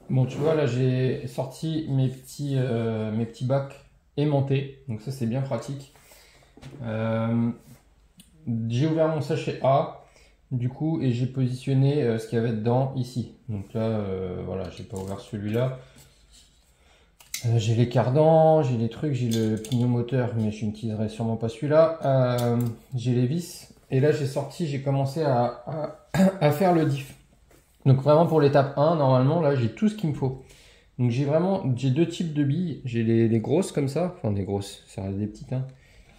Bon, tu vois, là, j'ai sorti mes petits bacs aimantés. Donc ça, c'est bien pratique. Euh, j'ai ouvert mon sachet A, du coup, et j'ai positionné ce qu'il y avait dedans ici. Donc là, voilà, j'ai pas ouvert celui-là. J'ai les cardans, j'ai les trucs, j'ai le pignon moteur, mais je n'utiliserai sûrement pas celui-là. J'ai les vis. Et là, j'ai commencé à faire le diff. Donc vraiment pour l'étape 1, normalement, là, j'ai tout ce qu'il me faut. Donc j'ai deux types de billes. J'ai les grosses comme ça, enfin des grosses, ça reste des petites, hein.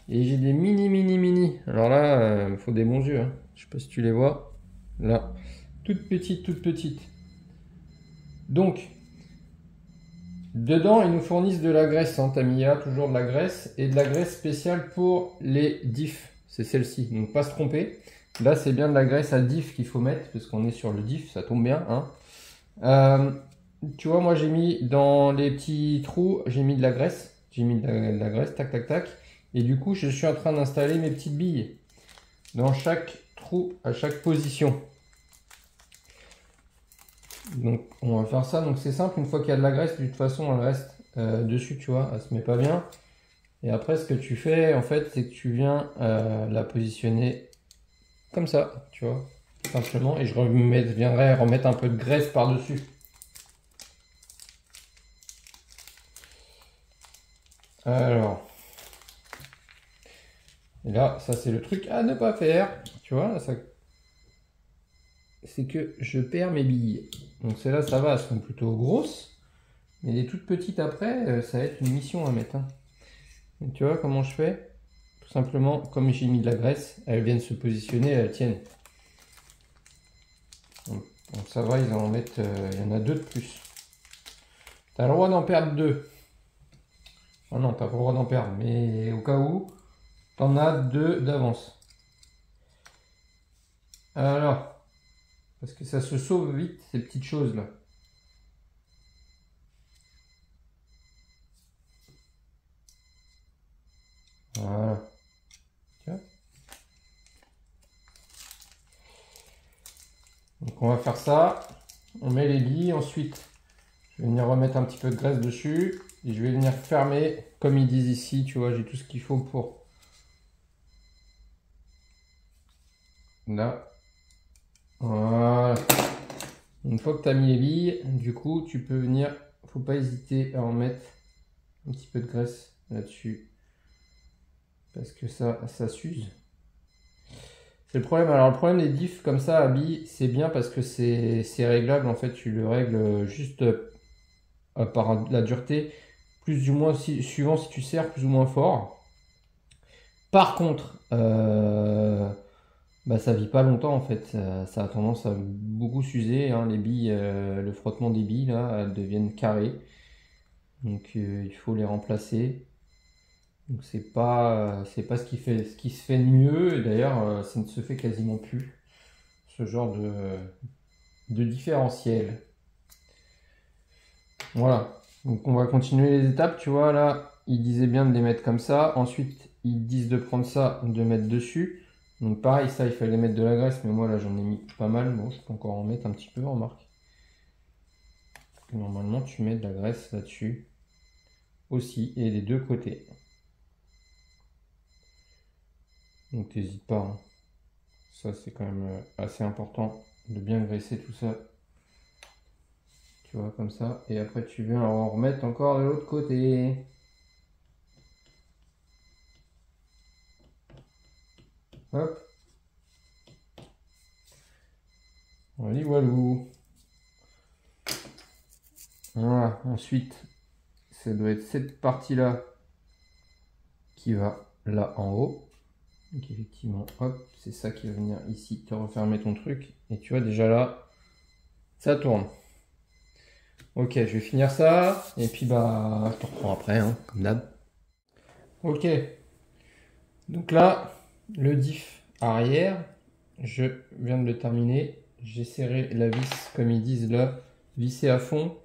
Et j'ai des mini, mini, mini. Alors là, il faut des bons yeux, hein. Je sais pas si tu les vois. Là, toutes petites, toutes petites. Donc, dedans, ils nous fournissent de la graisse, hein, Tamiya, toujours de la graisse, et de la graisse spéciale pour les diffs. C'est celle-ci, donc pas se tromper. Là, c'est bien de la graisse à diff qu'il faut mettre, parce qu'on est sur le diff, ça tombe bien, hein. Euh, Tu vois, moi j'ai mis dans les petits trous, j'ai mis de la graisse. J'ai mis de la graisse, tac, tac, tac. Et du coup, je suis en train d'installer mes petites billes dans chaque trou, à chaque position. Donc, on va faire ça. Donc, c'est simple. Une fois qu'il y a de la graisse, de toute façon, elle reste dessus, tu vois. Elle se met pas bien. Et après, ce que tu fais, en fait, c'est que tu viens la positionner comme ça, tu vois. Simplement. Et viendrai remettre un peu de graisse par-dessus. Alors. Et là, ça c'est le truc à ne pas faire. Tu vois, c'est que je perds mes billes. Donc celles-là, ça va, elles sont plutôt grosses. Mais les toutes petites après, ça va être une mission à mettre, hein. Et tu vois comment je fais? Tout simplement, comme j'ai mis de la graisse, elles viennent se positionner, elles tiennent. Donc ça va, ils en mettent, il y en a deux de plus. T'as le droit d'en perdre deux. Ah non, t'as pas le droit d'en perdre, mais au cas où, t'en as deux d'avance. Alors, parce que ça se sauve vite, ces petites choses-là. Voilà. Donc on va faire ça. On met les billes. Ensuite, je vais venir remettre un petit peu de graisse dessus. Et je vais venir fermer. Comme ils disent ici, tu vois, j'ai tout ce qu'il faut pour... Là. Voilà. Une fois que tu as mis les billes, du coup, tu peux venir... Faut pas hésiter à en mettre un petit peu de graisse là-dessus. Parce que ça s'use. C'est le problème. Alors le problème des diffs comme ça à billes, c'est bien parce que c'est réglable. En fait, tu le règles juste par la dureté. Plus ou moins, suivant si tu serres plus ou moins fort. Par contre, bah, ça vit pas longtemps en fait. Ça a tendance à beaucoup s'user, hein. Les billes, le frottement des billes là, elles deviennent carrées. Donc il faut les remplacer. Donc c'est pas ce qui se fait de mieux. Et d'ailleurs, ça ne se fait quasiment plus. Ce genre de différentiel. Voilà. Donc on va continuer les étapes. Tu vois là, ils disaient bien de les mettre comme ça. Ensuite, ils disent de prendre ça, de mettre dessus. Donc pareil, ça, il fallait mettre de la graisse, mais moi là j'en ai mis pas mal. Bon, je peux encore en mettre un petit peu, remarque. Normalement, tu mets de la graisse là-dessus aussi, et des deux côtés. Donc t'hésites pas, hein. Ça, c'est quand même assez important de bien graisser tout ça. Tu vois, comme ça. Et après, tu viens en remettre encore de l'autre côté. Hop. Voilà, voilou. Voilà, ensuite, ça doit être cette partie-là qui va là en haut. Donc effectivement, hop, c'est ça qui va venir ici te refermer ton truc. Et tu vois déjà là, ça tourne. Ok, je vais finir ça. Et puis bah, je te reprends après, hein, comme d'hab. Ok, donc là, le diff arrière, je viens de le terminer. J'ai serré la vis, comme ils disent là, vissé à fond.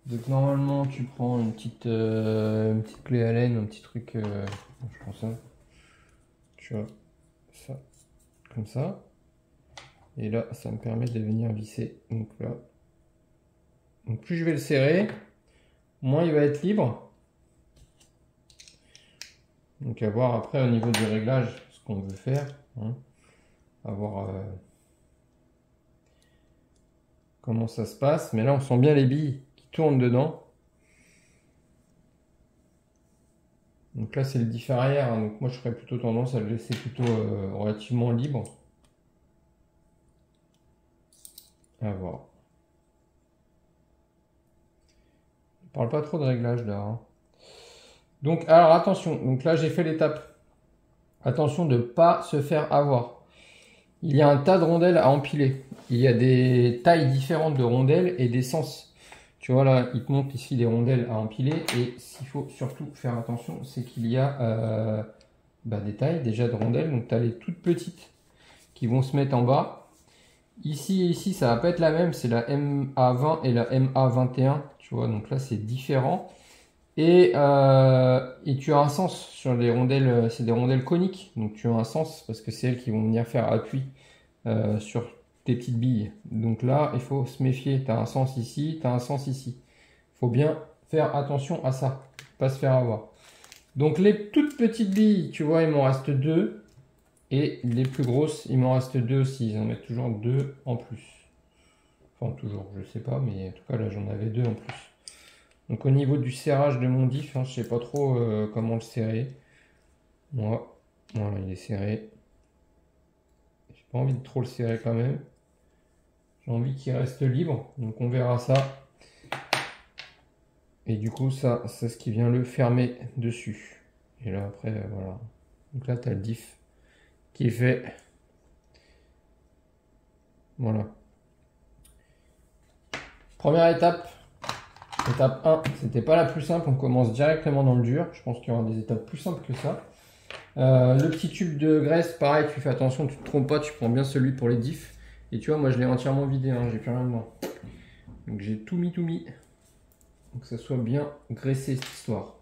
Donc normalement, tu prends une petite clé Allen, un petit truc, je prends ça, tu vois, ça, comme ça. Et là, ça me permet de venir visser. Donc là, Donc plus je vais le serrer, moins il va être libre. Donc à voir après au niveau du réglage ce qu'on veut faire. Hein. À voir comment ça se passe. Mais là on sent bien les billes qui tournent dedans. Donc là c'est le diff arrière. Hein. Donc moi je ferais plutôt tendance à le laisser plutôt relativement libre. À voir. Je parle pas trop de réglage là. Hein. Donc alors attention. Donc là j'ai fait l'étape. Attention de ne pas se faire avoir. Il y a un tas de rondelles à empiler. Il y a des tailles différentes de rondelles et des sens. Tu vois là, il te montre ici des rondelles à empiler. Et s'il faut surtout faire attention, c'est qu'il y a des tailles déjà de rondelles. Donc tu as les toutes petites qui vont se mettre en bas. Ici et ici, ça va pas être la même. C'est la MA20 et la MA21. Tu vois, donc là c'est différent. Et tu as un sens sur les rondelles, c'est des rondelles coniques, donc tu as un sens parce que c'est elles qui vont venir faire appui sur tes petites billes. Donc là, il faut se méfier, tu as un sens ici, tu as un sens ici. Il faut bien faire attention à ça, pas se faire avoir. Donc les toutes petites billes, tu vois, il m'en reste 2. Et les plus grosses, il m'en reste 2 aussi, ils en mettent toujours 2 en plus. Enfin toujours, je sais pas, mais en tout cas là j'en avais 2 en plus. Donc au niveau du serrage de mon diff, hein, je sais pas trop comment le serrer. Moi, voilà, il est serré. J'ai pas envie de trop le serrer quand même. J'ai envie qu'il reste libre, donc on verra ça. Et du coup, ça, c'est ce qui vient le fermer dessus. Et là après, voilà. Donc là, tu as le diff qui est fait. Voilà. Première étape. Étape 1, c'était pas la plus simple, on commence directement dans le dur. Je pense qu'il y aura des étapes plus simples que ça. Le petit tube de graisse, pareil, tu fais attention, tu te trompes pas, tu prends bien celui pour les diffs. Et tu vois, moi je l'ai entièrement vidé, hein, j'ai plus rien dedans. Donc j'ai tout mis. Donc que ça soit bien graissé cette histoire.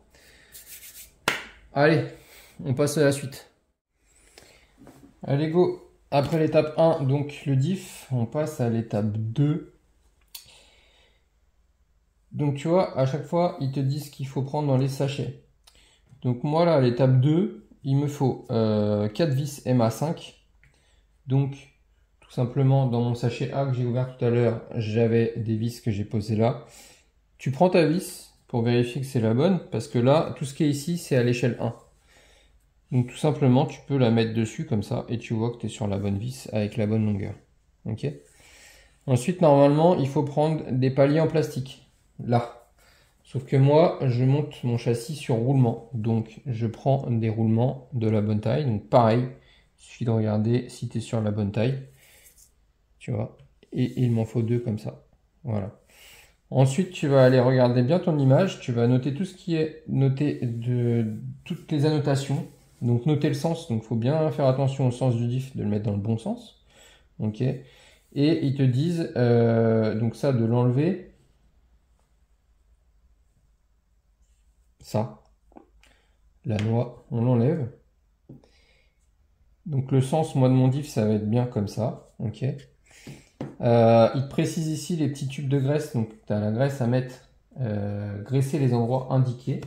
Allez, on passe à la suite. Allez go. Après l'étape 1, donc le diff, on passe à l'étape 2. Donc tu vois, à chaque fois, ils te disent ce qu'il faut prendre dans les sachets. Donc moi là, à l'étape 2, il me faut 4 vis MA5. Donc tout simplement, dans mon sachet A que j'ai ouvert tout à l'heure, j'avais des vis que j'ai posées là. Tu prends ta vis pour vérifier que c'est la bonne, parce que là, tout ce qui est ici, c'est à l'échelle 1. Donc tout simplement, tu peux la mettre dessus comme ça, et tu vois que tu es sur la bonne vis avec la bonne longueur. Ok. Ensuite, normalement, il faut prendre des paliers en plastique. Là. Sauf que moi, je monte mon châssis sur roulement. Donc, je prends des roulements de la bonne taille. Donc, pareil, il suffit de regarder si tu es sur la bonne taille. Tu vois. Et il m'en faut 2 comme ça. Voilà. Ensuite, tu vas aller regarder bien ton image. Tu vas noter tout ce qui est noté de toutes les annotations. Donc, noter le sens. Donc, il faut bien faire attention au sens du diff, de le mettre dans le bon sens. Ok. Et ils te disent, donc ça, de l'enlever. Ça, la noix, on l'enlève. Donc le sens, moi de mon diff, ça va être bien comme ça. Ok. Il te précise ici les petits tubes de graisse. Donc tu as la graisse à mettre, graisser les endroits indiqués.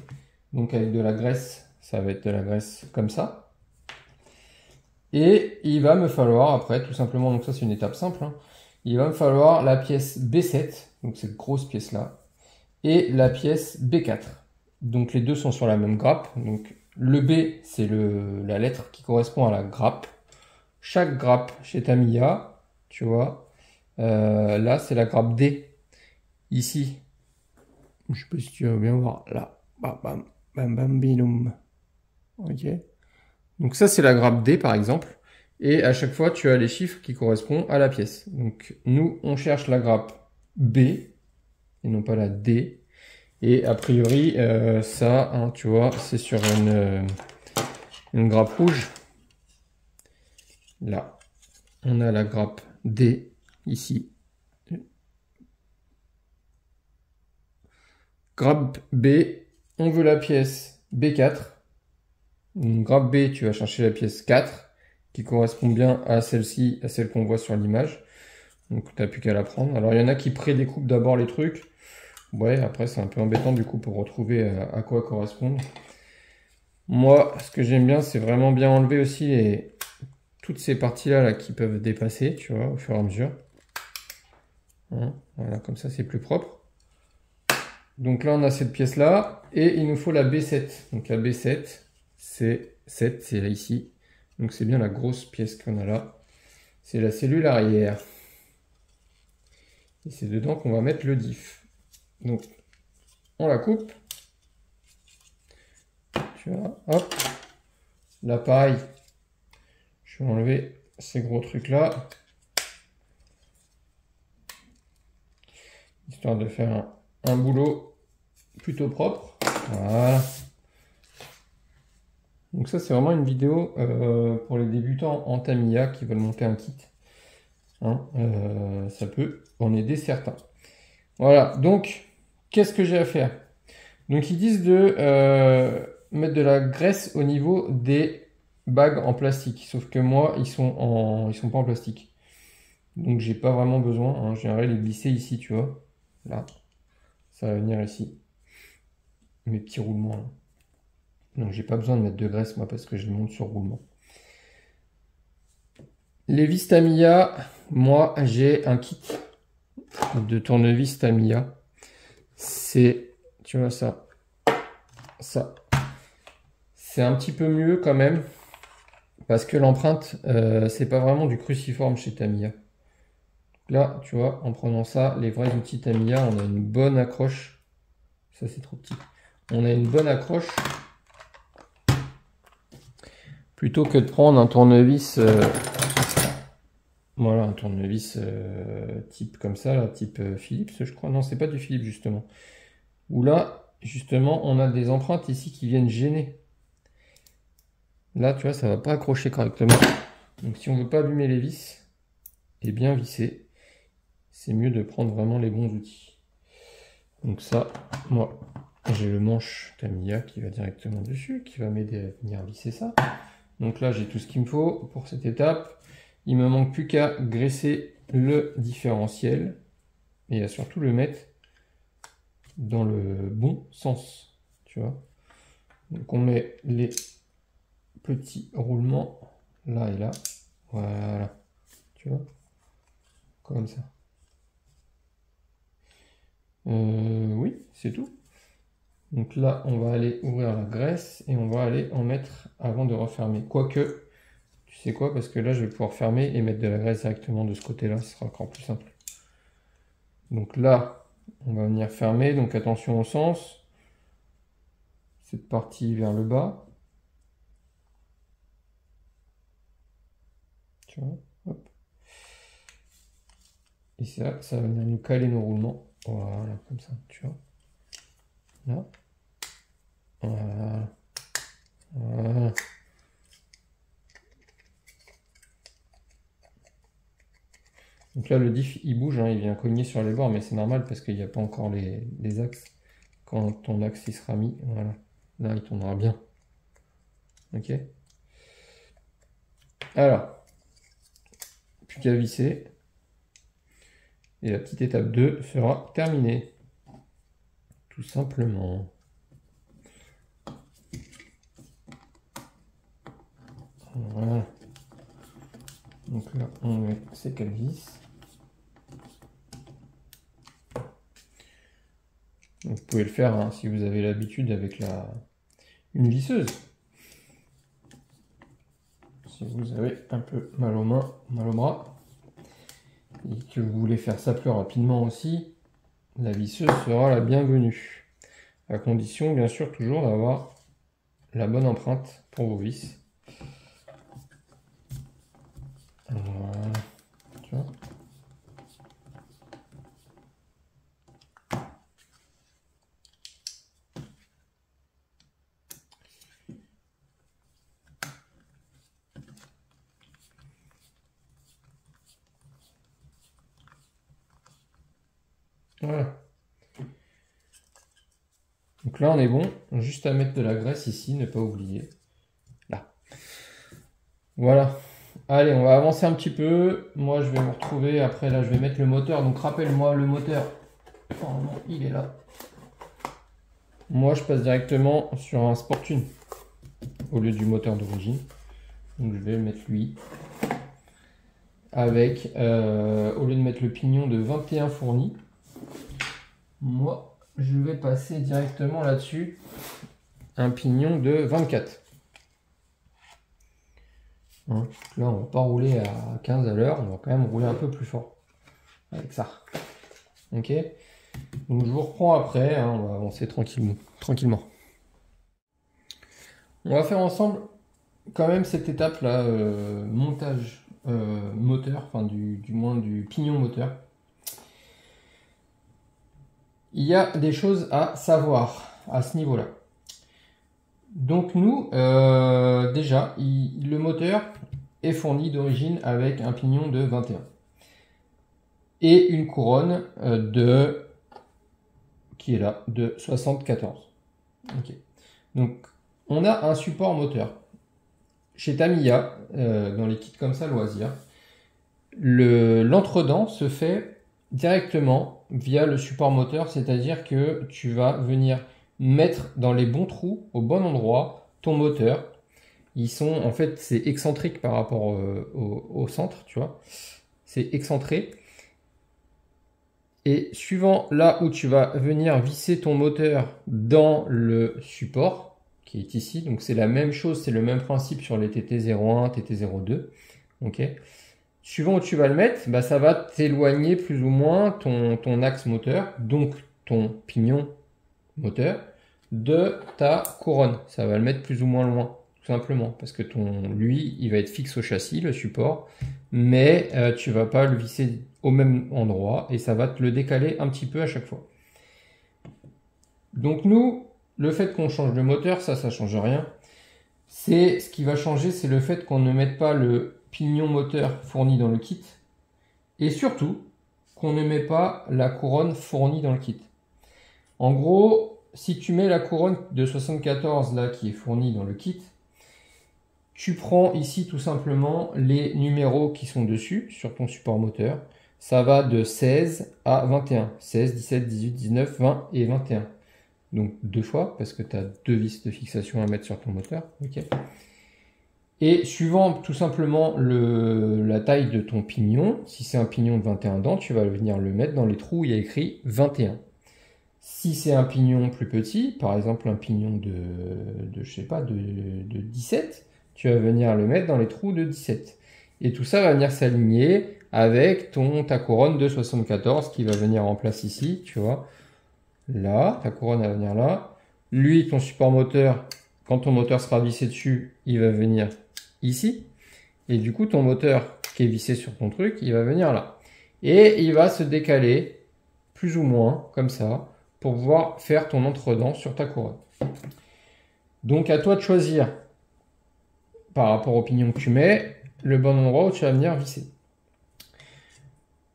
Donc avec de la graisse, ça va être de la graisse comme ça. Et il va me falloir après, tout simplement, donc ça c'est une étape simple, hein, il va me falloir la pièce B7, donc cette grosse pièce là, et la pièce B4. Donc les deux sont sur la même grappe. Donc le B, c'est la lettre qui correspond à la grappe. Chaque grappe chez Tamiya, tu vois, là c'est la grappe D. Ici, je sais pas si tu vas bien voir, là, bam bam bam bam binoum. Ok. Donc ça c'est la grappe D par exemple. Et à chaque fois tu as les chiffres qui correspondent à la pièce. Donc nous on cherche la grappe B et non pas la D. Et a priori, ça, hein, tu vois, c'est sur une grappe rouge. Là, on a la grappe D, ici. Grappe B, on veut la pièce B4. Donc, grappe B, tu vas chercher la pièce 4, qui correspond bien à celle-ci, à celle qu'on voit sur l'image. Donc tu n'as plus qu'à la prendre. Alors il y en a qui prédécoupent d'abord les trucs. Ouais, après c'est un peu embêtant du coup pour retrouver à quoi correspondent. Moi, ce que j'aime bien, c'est vraiment bien enlever aussi toutes ces parties-là là, qui peuvent dépasser, tu vois, au fur et à mesure. Hein, voilà, comme ça c'est plus propre. Donc là on a cette pièce-là, et il nous faut la B7. Donc la B7, c'est 7, c'est là ici. Donc c'est bien la grosse pièce qu'on a là. C'est la cellule arrière. Et c'est dedans qu'on va mettre le diff. Donc on la coupe. Tu vois, hop. Là pareil, je vais enlever ces gros trucs là. Histoire de faire un boulot plutôt propre. Voilà. Donc ça c'est vraiment une vidéo pour les débutants en Tamiya qui veulent monter un kit. Hein, ça peut en aider certains. Voilà, donc qu'est-ce que j'ai à faire? Donc ils disent de mettre de la graisse au niveau des bagues en plastique. Sauf que moi, ils sont pas en plastique. Donc j'ai pas vraiment besoin. Hein. J'aimerais les glisser ici, tu vois. Là. Ça va venir ici. Mes petits roulements là. Donc j'ai pas besoin de mettre de graisse moi parce que je les monte sur roulement. Les vis Tamiya, moi j'ai un kit de tournevis Tamiya. C'est, tu vois ça. C'est un petit peu mieux quand même. Parce que l'empreinte, c'est pas vraiment du cruciforme chez Tamiya. Là, tu vois, en prenant ça, les vrais outils Tamiya, on a une bonne accroche. Ça, c'est trop petit. On a une bonne accroche. Plutôt que de prendre un tournevis... voilà, un tournevis type comme ça, là, type Philips, je crois. Non, c'est pas du Philips, justement. Où là, justement, on a des empreintes ici qui viennent gêner. Là, tu vois, ça va pas accrocher correctement. Donc, si on veut pas abîmer les vis et bien visser, c'est mieux de prendre vraiment les bons outils. Donc ça, moi, j'ai le manche Tamiya qui va directement dessus, qui va m'aider à venir visser ça. Donc là, j'ai tout ce qu'il me faut pour cette étape. Il me manque plus qu'à graisser le différentiel et à surtout le mettre dans le bon sens, tu vois. Donc on met les petits roulements là et là, voilà, tu vois, comme ça. Oui, c'est tout. Donc là, on va aller ouvrir la graisse et on va aller en mettre avant de refermer. Quoique, tu sais quoi, parce que là, je vais pouvoir fermer et mettre de la graisse directement de ce côté-là, ce sera encore plus simple. Donc là, on va venir fermer, donc attention au sens. Cette partie vers le bas. Tu vois, hop. Et ça va venir nous caler nos roulements. Voilà, comme ça, tu vois. Là. Voilà. Voilà. Donc là, le diff, il bouge, hein, il vient cogner sur les bords, mais c'est normal parce qu'il n'y a pas encore les axes. Quand ton axe il sera mis, voilà. Là, il tournera bien. Ok. Alors, plus qu'à visser. Et la petite étape 2 sera terminée. Tout simplement. Voilà. Donc là, on met ces 4 vis. Donc, vous pouvez le faire hein, si vous avez l'habitude avec une visseuse. Si vous avez un peu mal aux mains, mal aux bras, et que vous voulez faire ça plus rapidement aussi, la visseuse sera la bienvenue. À condition, bien sûr, toujours d'avoir la bonne empreinte pour vos vis. Voilà. Tu vois ? Voilà. Donc là, on est bon. Juste à mettre de la graisse ici, ne pas oublier. Là. Voilà. Allez, on va avancer un petit peu. Moi, je vais me retrouver. Après, là, je vais mettre le moteur. Donc, rappelle-moi, le moteur, normalement, il est là. Moi, je passe directement sur un Sportune au lieu du moteur d'origine. Donc, je vais mettre lui. Avec, au lieu de mettre le pignon de 21 fourni, moi, je vais passer directement là-dessus un pignon de 24. Hein, là, on va pas rouler à 15 à l'heure, on va quand même rouler un peu plus fort avec ça. Ok. Donc je vous reprends après, hein, on va avancer tranquillement. On va faire ensemble quand même cette étape là, montage moteur, enfin du moins du pignon moteur. Il y a des choses à savoir à ce niveau-là. Donc nous, déjà, le moteur est fourni d'origine avec un pignon de 21 et une couronne qui est là, de 74. Okay. Donc on a un support moteur. Chez Tamiya, dans les kits comme ça loisirs, l'entredent se fait directement via le support moteur, c'est-à-dire que tu vas venir mettre dans les bons trous, au bon endroit, ton moteur. Ils sont, en fait, c'est excentrique par rapport au centre, tu vois. C'est excentré. Et suivant là où tu vas venir visser ton moteur dans le support, qui est ici, donc c'est la même chose, c'est le même principe sur les TT01, TT02, ok. Suivant où tu vas le mettre, bah, ça va t'éloigner plus ou moins ton axe moteur, donc ton pignon moteur, de ta couronne. Ça va le mettre plus ou moins loin, tout simplement, parce que lui, il va être fixe au châssis, le support, mais tu vas pas le visser au même endroit et ça va te le décaler un petit peu à chaque fois. Donc nous, le fait qu'on change de moteur, ça change rien. Ce qui va changer, c'est le fait qu'on ne mette pas le pignon moteur fourni dans le kit et surtout qu'on ne met pas la couronne fournie dans le kit. En gros, si tu mets la couronne de 74 là qui est fournie dans le kit, tu prends ici tout simplement les numéros qui sont dessus sur ton support moteur. Ça va de 16 à 21. 16, 17, 18, 19, 20 et 21. Donc deux fois parce que tu as deux vis de fixation à mettre sur ton moteur. Okay. Et suivant tout simplement la taille de ton pignon, si c'est un pignon de 21 dents, tu vas venir le mettre dans les trous où il y a écrit 21. Si c'est un pignon plus petit, par exemple un pignon je sais pas, de 17, tu vas venir le mettre dans les trous de 17. Et tout ça va venir s'aligner avec ta couronne de 74 qui va venir en place ici, tu vois. Là, ta couronne va venir là. Lui, ton support moteur, quand ton moteur sera vissé dessus, il va venir ici. Et du coup, ton moteur qui est vissé sur ton truc, il va venir là. Et il va se décaler plus ou moins, comme ça, pour pouvoir faire ton entredent sur ta couronne. Donc, à toi de choisir, par rapport au pignon que tu mets, le bon endroit où tu vas venir visser.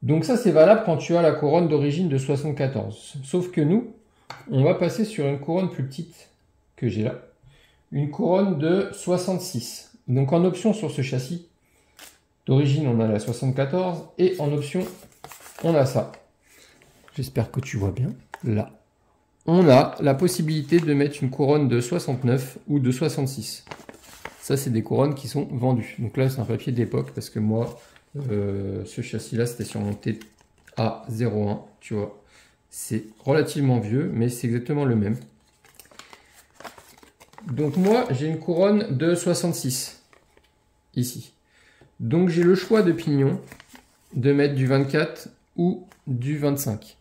Donc ça, c'est valable quand tu as la couronne d'origine de 74. Sauf que nous, on va passer sur une couronne plus petite que j'ai là. Une couronne de 66. Donc en option sur ce châssis, d'origine, on a la 74. Et en option, on a ça. J'espère que tu vois bien. Là. On a la possibilité de mettre une couronne de 69 ou de 66. Ça, c'est des couronnes qui sont vendues. Donc là, c'est un papier d'époque parce que moi... ce châssis-là, c'était sur mon TA01, tu vois. C'est relativement vieux, mais c'est exactement le même. Donc moi, j'ai une couronne de 66, ici. Donc j'ai le choix de pignon de mettre du 24 ou du 25.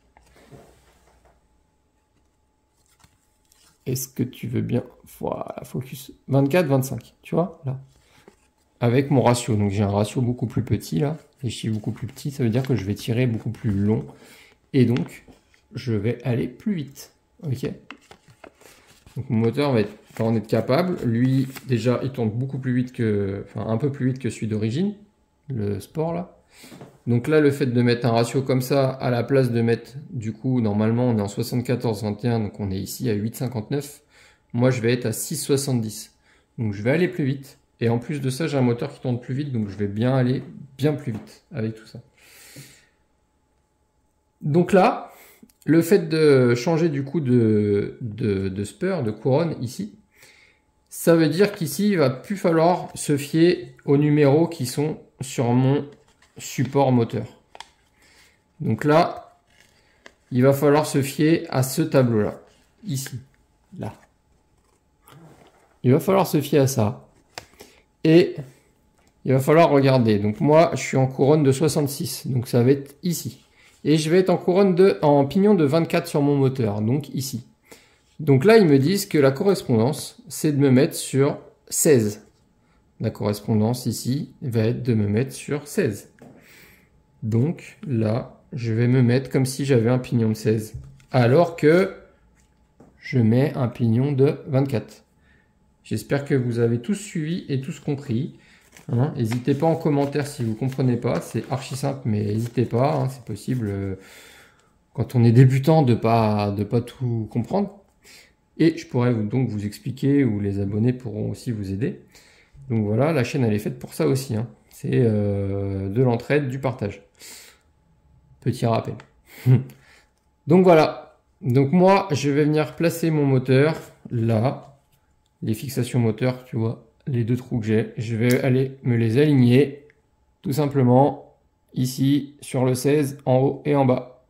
Est-ce que tu veux bien... Voilà, focus. 24, 25, tu vois, là. Avec mon ratio, donc j'ai un ratio beaucoup plus petit là, les chiffres beaucoup plus petits, ça veut dire que je vais tirer beaucoup plus long, et donc je vais aller plus vite, ok. Donc mon moteur va en être capable, lui déjà il tourne beaucoup plus vite que, enfin un peu plus vite que celui d'origine, le sport là. Donc là le fait de mettre un ratio comme ça, à la place de mettre, du coup normalement on est en 74-21, donc on est ici à 8,59, moi je vais être à 6,70, donc je vais aller plus vite. Et en plus de ça, j'ai un moteur qui tourne plus vite, donc je vais bien aller bien plus vite avec tout ça. Donc là, le fait de changer du coup de spur, de couronne ici, ça veut dire qu'ici, il va plus falloir se fier aux numéros qui sont sur mon support moteur. Donc là, il va falloir se fier à ce tableau-là, ici, là. Il va falloir se fier à ça. Et il va falloir regarder. Donc moi, je suis en couronne de 66, donc ça va être ici. Et je vais être en pignon de 24 sur mon moteur, donc ici. Donc là, ils me disent que la correspondance, c'est de me mettre sur 16. La correspondance ici va être de me mettre sur 16. Donc là, je vais me mettre comme si j'avais un pignon de 16. Alors que je mets un pignon de 24. J'espère que vous avez tous suivi et tous compris. Hein, n'hésitez pas en commentaire si vous ne comprenez pas. C'est archi simple, mais n'hésitez pas. Hein, c'est possible quand on est débutant de pas tout comprendre. Et je pourrais donc vous expliquer, ou les abonnés pourront aussi vous aider. Donc voilà, la chaîne elle est faite pour ça aussi. Hein. C'est de l'entraide, du partage. Petit rappel. Donc voilà. Donc moi, je vais venir placer mon moteur là. Les fixations moteurs, tu vois, les deux trous que j'ai. Je vais aller me les aligner tout simplement ici sur le 16 en haut et en bas.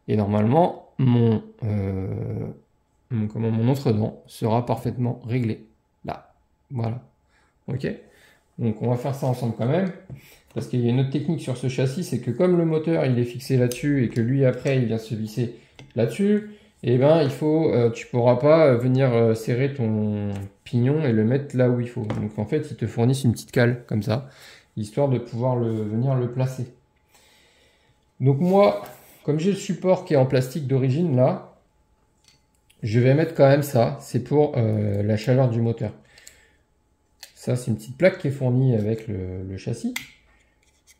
Et normalement, mon entre-dent sera parfaitement réglé. Là. Voilà. Ok. Donc on va faire ça ensemble quand même. Parce qu'il y a une autre technique sur ce châssis, c'est que comme le moteur il est fixé là-dessus et que lui après il vient se visser là-dessus, et ben il faut, tu pourras pas venir serrer ton pignon et le mettre là où il faut. Donc en fait ils te fournissent une petite cale comme ça, histoire de pouvoir venir le placer. Donc moi, comme j'ai le support qui est en plastique d'origine là, je vais mettre quand même ça, c'est pour la chaleur du moteur. Ça c'est une petite plaque qui est fournie avec le châssis.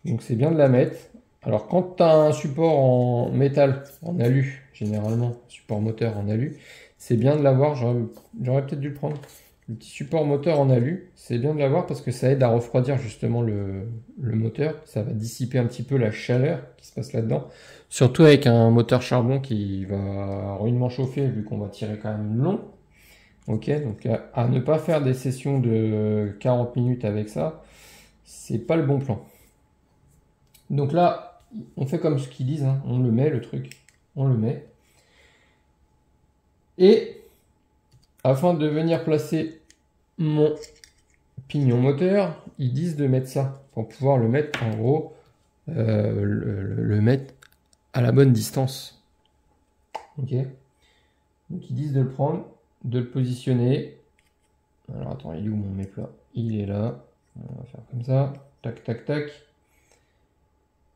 Donc c'est bien de la mettre. Alors quand tu as un support en métal, en alu, généralement, support moteur en alu, c'est bien de l'avoir, j'aurais peut-être dû le prendre. Le petit support moteur en alu, c'est bien de l'avoir parce que ça aide à refroidir justement le moteur. Ça va dissiper un petit peu la chaleur qui se passe là-dedans. Surtout avec un moteur charbon qui va ruidement chauffer vu qu'on va tirer quand même long. Ok, donc à ne pas faire des sessions de 40 minutes avec ça, c'est pas le bon plan. Donc là, on fait comme ce qu'ils disent, hein. On le met, le truc, on le met. Et afin de venir placer mon pignon moteur, ils disent de mettre ça, pour pouvoir le mettre en gros, le mettre à la bonne distance. Ok. Donc ils disent de le prendre, de le positionner. Alors attends, il est où mon méplat? Il est là. On va faire comme ça. Tac, tac, tac.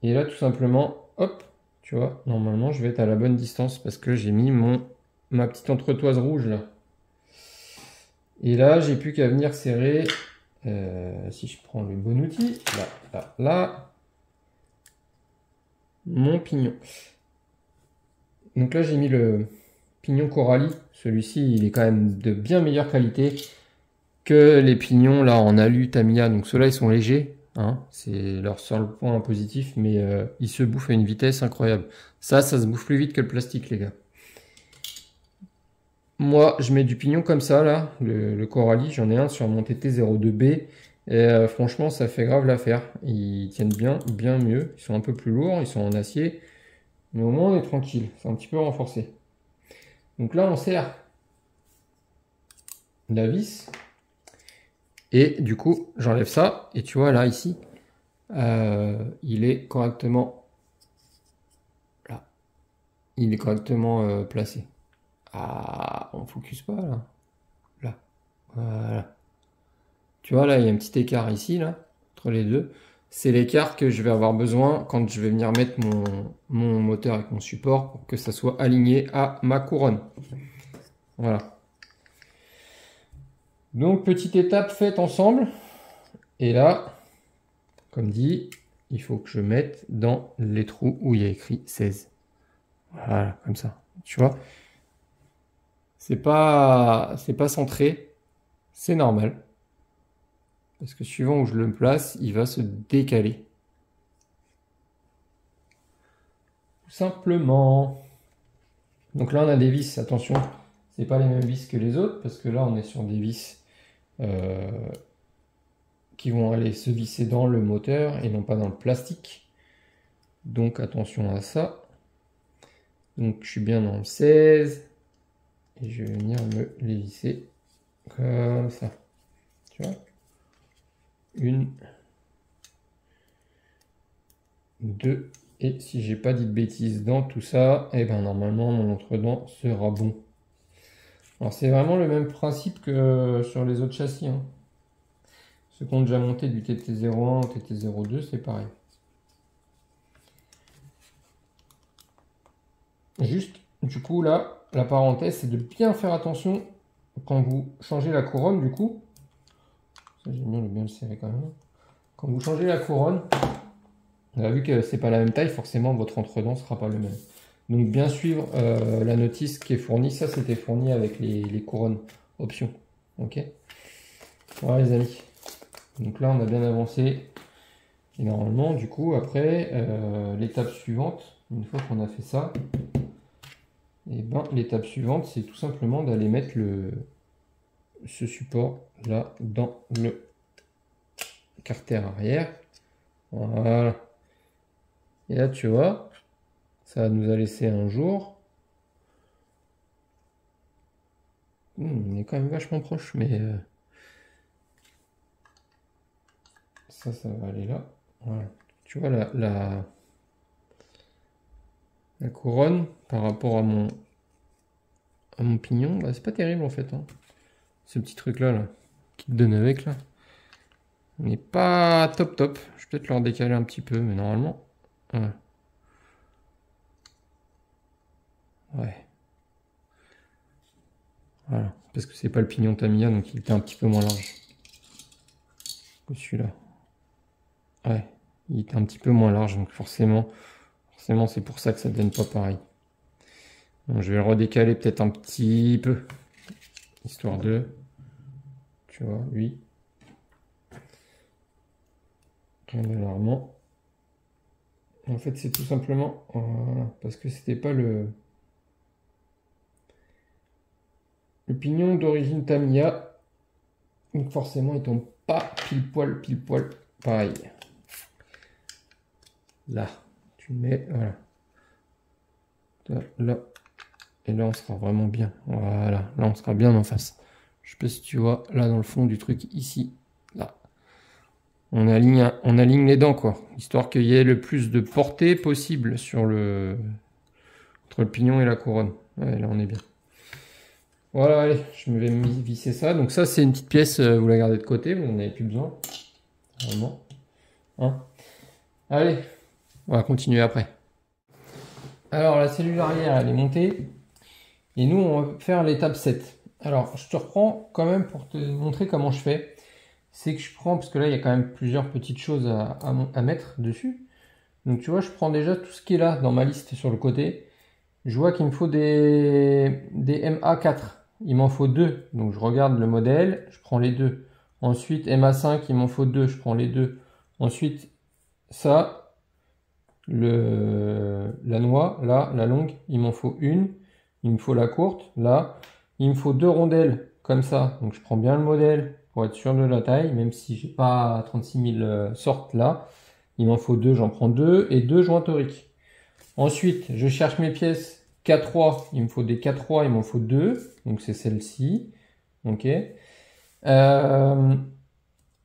Et là, tout simplement, hop, tu vois, normalement, je vais être à la bonne distance parce que j'ai mis ma petite entretoise rouge là. Et là, j'ai plus qu'à venir serrer, si je prends le bon outil, là, mon pignon. Donc là, j'ai mis le pignon Coralie. Celui-ci, il est quand même de bien meilleure qualité que les pignons là en alu Tamiya. Donc ceux-là, ils sont légers. Hein, c'est leur seul point positif, mais ils se bouffent à une vitesse incroyable. Ça se bouffe plus vite que le plastique, les gars. Moi, je mets du pignon comme ça, là, le Coralie. J'en ai un sur mon TT02B. Et franchement, ça fait grave l'affaire. Ils tiennent bien mieux. Ils sont un peu plus lourds, ils sont en acier. Mais au moins, on est tranquille. C'est un petit peu renforcé. Donc là, on serre la vis. Et du coup, j'enlève ça. Et tu vois, là, ici, il est correctement là. Il est correctement placé. Ah, on focus pas, là. Là. Voilà. Tu vois, là, il y a un petit écart ici, là, entre les deux. C'est l'écart que je vais avoir besoin quand je vais venir mettre mon moteur avec mon support pour que ça soit aligné à ma couronne. Voilà. Donc, petite étape faite ensemble. Et là, comme dit, il faut que je mette dans les trous où il y a écrit 16. Voilà, comme ça. Tu vois, c'est pas centré. C'est normal. Parce que suivant où je le place, il va se décaler. Tout simplement. Donc là, on a des vis, attention, c'est pas les mêmes vis que les autres, parce que là, on est sur des vis qui vont aller se visser dans le moteur et non pas dans le plastique. Donc attention à ça. Donc je suis bien dans le 16 et je vais venir me les visser comme ça. Tu vois? 1, 2, et si j'ai pas dit de bêtises dans tout ça, et ben normalement mon entre-dents sera bon. Alors c'est vraiment le même principe que sur les autres châssis, hein. Ceux qui ont déjà monté du TT01 au TT02, c'est pareil. Juste, du coup, là, la parenthèse, c'est de bien faire attention quand vous changez la couronne, du coup. Ça, j'aime bien le serrer quand même. Quand vous changez la couronne, on a vu que c'est pas la même taille, forcément, votre entre-dents sera pas le même. Donc, bien suivre la notice qui est fournie. Ça, c'était fourni avec les couronnes options. Ok. Voilà, les amis. Donc là, on a bien avancé. Et normalement, du coup, après, l'étape suivante, une fois qu'on a fait ça, et ben, l'étape suivante, c'est tout simplement d'aller mettre ce support là dans le carter arrière. Voilà. Et là, tu vois, ça nous a laissé un jour. On est quand même vachement proche, mais ça va aller là. Voilà. Tu vois, la couronne par rapport à mon pignon, bah, c'est pas terrible en fait, hein. Ce petit truc là, qui te donne avec là, on n'est pas top top. Je vais peut-être leur décaler un petit peu, mais normalement, ouais. Ouais. Voilà, parce que c'est pas le pignon Tamiya, donc il était un petit peu moins large que celui-là. Ouais, il était un petit peu moins large, donc forcément c'est pour ça que ça donne pas pareil. Donc je vais le redécaler peut-être un petit peu, histoire de, tu vois, oui. Régulièrement. En fait, c'est tout simplement parce que c'était pas le pignon d'origine Tamiya, donc forcément il tombe pas pile poil pareil. Là, tu mets, voilà. Là, et là on sera vraiment bien. Voilà, là on sera bien en face. Je sais pas si tu vois, là dans le fond du truc, ici, là. On aligne les dents, quoi. Histoire qu'il y ait le plus de portée possible sur entre le pignon et la couronne. Ouais, là on est bien. Voilà, allez, je vais me visser ça. Donc ça, c'est une petite pièce, vous la gardez de côté, vous n'en avez plus besoin. Vraiment. Hein? Allez, on va continuer après. Alors, la cellule arrière, elle est montée. Et nous, on va faire l'étape 7. Alors, je te reprends quand même pour te montrer comment je fais. C'est que je prends, parce que là, il y a quand même plusieurs petites choses à mettre dessus. Donc, tu vois, je prends déjà tout ce qui est là, dans ma liste sur le côté. Je vois qu'il me faut des MA4. Il m'en faut 2. Donc, je regarde le modèle, je prends les 2. Ensuite, MA5, il m'en faut 2. Je prends les 2. Ensuite, ça, la noix, là, la longue, il m'en faut une. Il me faut la courte, là. Il me faut 2 rondelles, comme ça. Donc, je prends bien le modèle pour être sûr de la taille, même si j'ai pas 36 000 sortes là. Il m'en faut 2, j'en prends 2. Et 2 joints toriques. Ensuite, je cherche mes pièces K3. Il me faut des K3, il m'en faut 2. Donc, c'est celle-ci. Ok. Et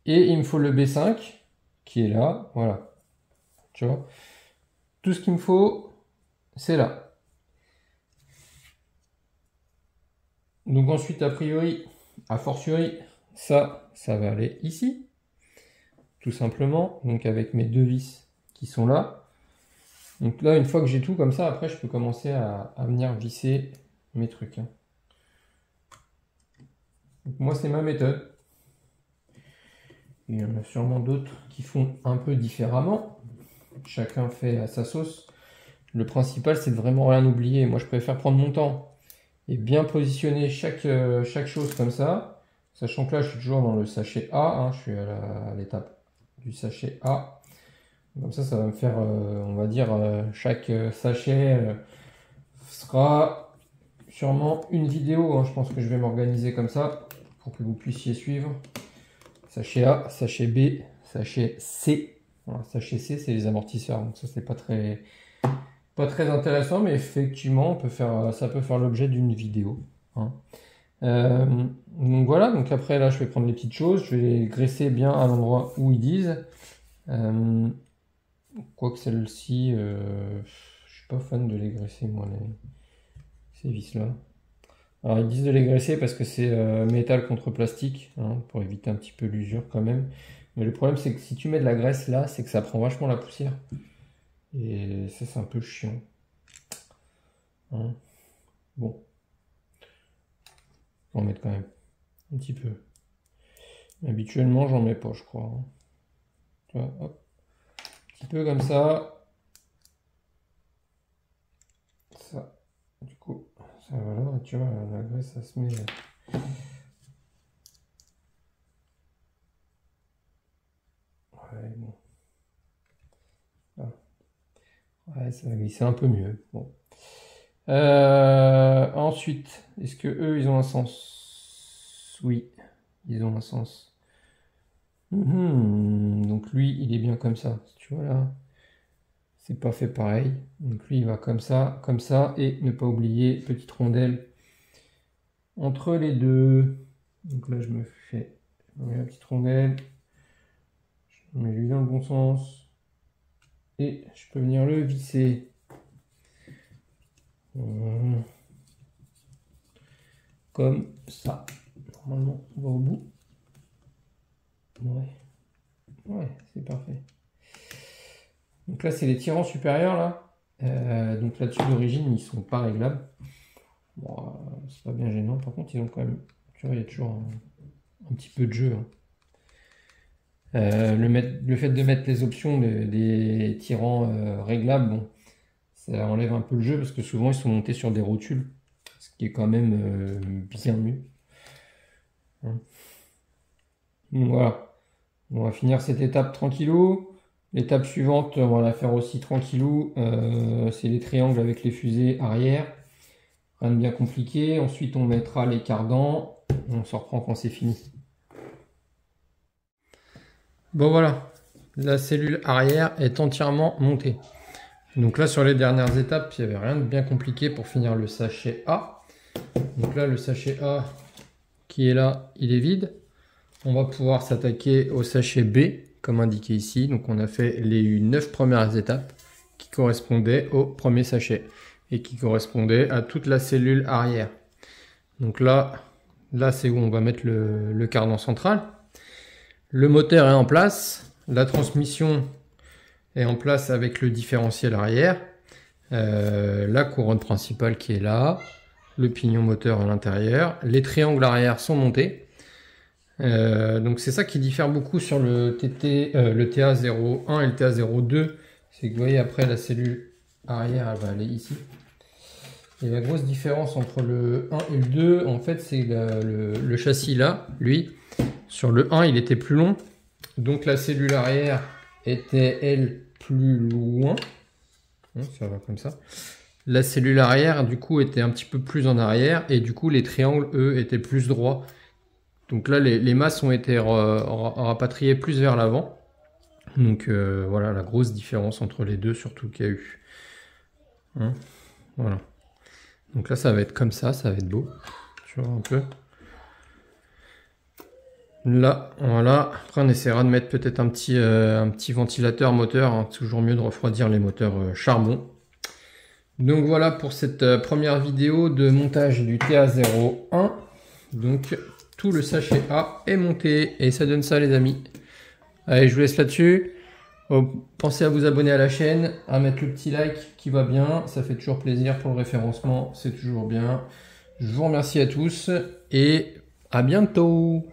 il me faut le B5 qui est là. Voilà. Tu vois. Tout ce qu'il me faut, c'est là. Donc ensuite, a priori, a fortiori, ça va aller ici. Tout simplement. Donc avec mes 2 vis qui sont là. Donc là, une fois que j'ai tout comme ça, après, je peux commencer à venir visser mes trucs, hein. Donc moi, c'est ma méthode. Il y en a sûrement d'autres qui font un peu différemment. Chacun fait à sa sauce. Le principal, c'est de vraiment rien oublier. Moi, je préfère prendre mon temps et bien positionner chaque chose comme ça. Sachant que là, je suis toujours dans le sachet A, hein, je suis à l'étape du sachet A. Comme ça va me faire, on va dire, chaque sachet sera sûrement une vidéo. Hein. Je pense que je vais m'organiser comme ça pour que vous puissiez suivre. Sachet A, sachet B, sachet C. Voilà, sachet C, c'est les amortisseurs. Donc ça, c'est pas très intéressant, mais effectivement, ça peut faire l'objet d'une vidéo. Hein. Donc voilà, donc après là je vais prendre les petites choses, je vais les graisser bien à l'endroit où ils disent. Quoique celle-ci, je suis pas fan de les graisser moi, ces vis là. Alors ils disent de les graisser parce que c'est métal contre plastique, hein, pour éviter un petit peu l'usure quand même. Mais le problème c'est que si tu mets de la graisse là, c'est que ça prend vachement la poussière. Et ça c'est un peu chiant. Hein. Bon. En mettre quand même un petit peu. Habituellement, j'en mets pas, je crois. Tu vois, hop. Un petit peu comme ça. Ça. Du coup, ça voilà, tu vois, la graisse, ça se met. Ouais, bon. Ah. Ouais, ça va glisser un peu mieux. Bon. Ensuite, est-ce que eux, ils ont un sens? Oui, ils ont un sens. Donc lui, il est bien comme ça. Tu vois là, c'est pas fait pareil. Donc lui, il va comme ça, et ne pas oublier petite rondelle entre les deux. Donc là, je mets la petite rondelle, je mets lui dans le bon sens, et je peux venir le visser. Comme ça. Normalement, on va au bout. Ouais, c'est parfait. Donc là, c'est les tirants supérieurs là. Donc là-dessus d'origine, ils sont pas réglables. Bon, c'est pas bien gênant. Par contre, ils ont quand même. Tu vois, il y a toujours un petit peu de jeu. Hein. Le fait de mettre les options des tirants réglables, bon, ça enlève un peu le jeu parce que souvent ils sont montés sur des rotules, ce qui est quand même bien mieux. Hein. Donc voilà. On va finir cette étape tranquillou. L'étape suivante, on va la faire aussi tranquillou. C'est les triangles avec les fusées arrière. Rien de bien compliqué. Ensuite, on mettra les cardans. On se reprend quand c'est fini. Bon voilà, la cellule arrière est entièrement montée. Donc là, sur les dernières étapes, il n'y avait rien de bien compliqué pour finir le sachet A. Donc là, le sachet A qui est là, il est vide. On va pouvoir s'attaquer au sachet B, comme indiqué ici. Donc on a fait les 9 premières étapes qui correspondaient au premier sachet et qui correspondaient à toute la cellule arrière. Donc là c'est où on va mettre le cardan central. Le moteur est en place, la transmission est en place avec le différentiel arrière, la couronne principale qui est là, le pignon moteur à l'intérieur, les triangles arrière sont montés. Donc c'est ça qui diffère beaucoup sur le TA01 et le TA02, c'est que vous voyez après la cellule arrière elle va aller ici. Et la grosse différence entre le 1 et le 2, en fait, c'est le châssis là, lui, sur le 1 il était plus long, donc la cellule arrière était elle plus loin, ça va comme ça. La cellule arrière du coup était un petit peu plus en arrière et du coup les triangles eux étaient plus droits. Donc là les masses ont été rapatriées plus vers l'avant. Donc voilà la grosse différence entre les deux surtout qu'il y a eu. Voilà. Donc là ça va être comme ça va être beau. Tu vois un peu. Là, voilà. Après, on essaiera de mettre peut-être un petit ventilateur moteur. Hein. Toujours mieux de refroidir les moteurs charbon. Donc voilà pour cette première vidéo de montage du TA01. Donc tout le sachet A est monté et ça donne ça les amis. Allez, je vous laisse là-dessus. Pensez à vous abonner à la chaîne, à mettre le petit like qui va bien. Ça fait toujours plaisir pour le référencement. C'est toujours bien. Je vous remercie à tous et à bientôt.